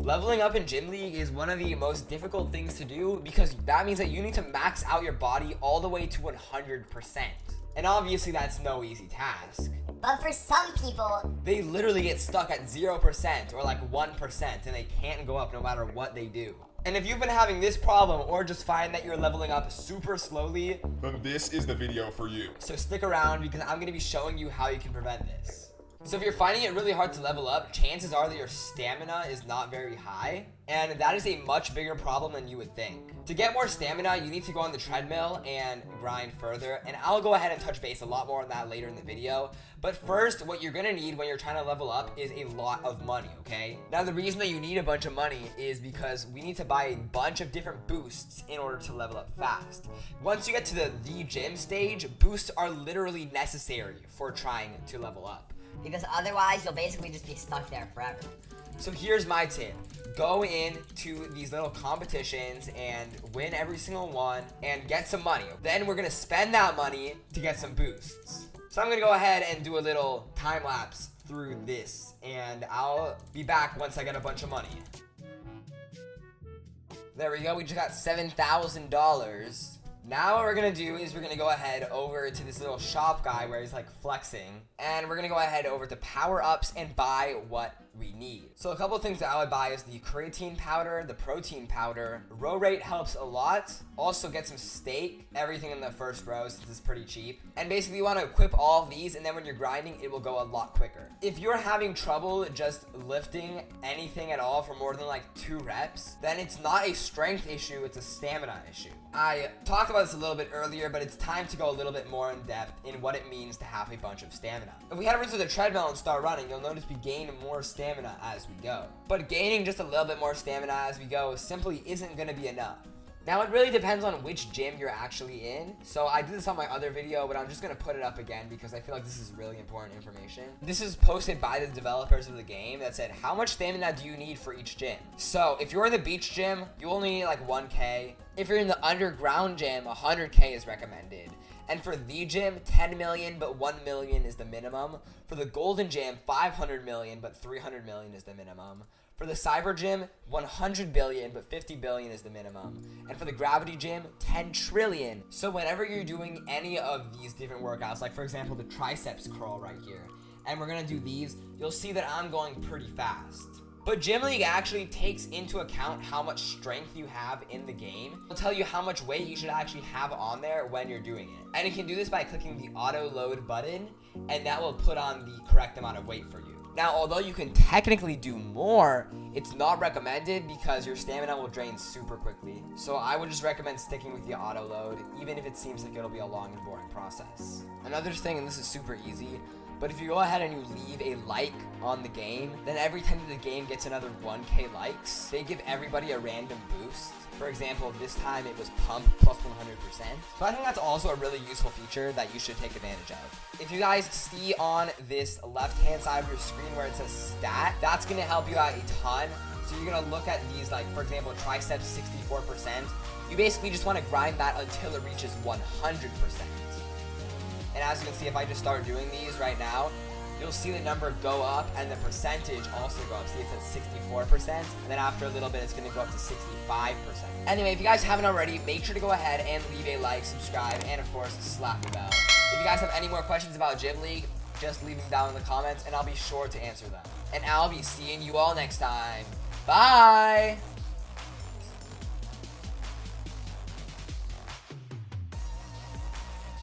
Leveling up in Gym League is one of the most difficult things to do because that means that you need to max out your body all the way to 100%. And obviously that's no easy task. But for some people, they literally get stuck at 0% or like 1% and they can't go up no matter what they do. And if you've been having this problem or just find that you're leveling up super slowly, then this is the video for you. So stick around because I'm going to be showing you how you can prevent this. So if you're finding it really hard to level up, chances are that your stamina is not very high, and that is a much bigger problem than you would think. To get more stamina, you need to go on the treadmill and grind further, and I'll go ahead and touch base a lot more on that later in the video. But first, what you're gonna need when you're trying to level up is a lot of money, okay? Now, the reason that you need a bunch of money is because we need to buy a bunch of different boosts in order to level up fast. Once you get to the gym stage, boosts are literally necessary for trying to level up. Because otherwise you'll basically just be stuck there forever. So here's my tip. Go into these little competitions and win every single one and get some money. Then we're gonna spend that money to get some boosts. So I'm gonna go ahead and do a little time lapse through this and I'll be back once I get a bunch of money. There we go, we just got $7,000. Now what we're gonna do is we're gonna go ahead over to this little shop guy where he's like flexing, and we're gonna go ahead over to power ups and buy what we need. So a couple of things that I would buy is the creatine powder, the protein powder. Row rate helps a lot. Also get some steak, everything in the first row since it's pretty cheap. And basically you want to equip all of these, and then when you're grinding, it will go a lot quicker. If you're having trouble just lifting anything at all for more than like 2 reps, then it's not a strength issue, it's a stamina issue. I talked about this a little bit earlier, but it's time to go a little bit more in depth in what it means to have a bunch of stamina. If we head over to the treadmill and start running, you'll notice we gain more stamina as we go. But gaining just a little bit more stamina as we go simply isn't going to be enough. Now it really depends on which gym you're actually in. So I did this on my other video, but I'm just going to put it up again because I feel like this is really important information. This is posted by the developers of the game that said, how much stamina do you need for each gym? So if you're in the beach gym, you only need like 1K. If you're in the underground gym, 100K is recommended. And for the gym, 10 million, but 1 million is the minimum. For the golden gym, 500 million, but 300 million is the minimum. For the cyber gym, 100 billion, but 50 billion is the minimum. And for the gravity gym, 10 trillion. So whenever you're doing any of these different workouts, like for example, the triceps curl right here, and we're gonna do these, you'll see that I'm going pretty fast. But Gym League actually takes into account how much strength you have in the game. It'll tell you how much weight you should actually have on there when you're doing it. And you can do this by clicking the auto load button, and that will put on the correct amount of weight for you. Now, although you can technically do more, it's not recommended because your stamina will drain super quickly. So I would just recommend sticking with the auto load, even if it seems like it'll be a long and boring process. Another thing, and this is super easy, but if you go ahead and you leave a like on the game, then every time the game gets another 1K likes, they give everybody a random boost. For example, this time it was pump plus 100%. So I think that's also a really useful feature that you should take advantage of. If you guys see on this left-hand side of your screen where it says stat, that's gonna help you out a ton. So you're gonna look at these, like for example, triceps 64%. You basically just wanna grind that until it reaches 100%. And as you can see, if I just start doing these right now, you'll see the number go up and the percentage also go up. See, it says 64%, and then after a little bit, it's gonna go up to 65%. Anyway, if you guys haven't already, make sure to go ahead and leave a like, subscribe, and of course, slap the bell. If you guys have any more questions about Gym League, just leave them down in the comments, and I'll be sure to answer them. And I'll be seeing you all next time. Bye!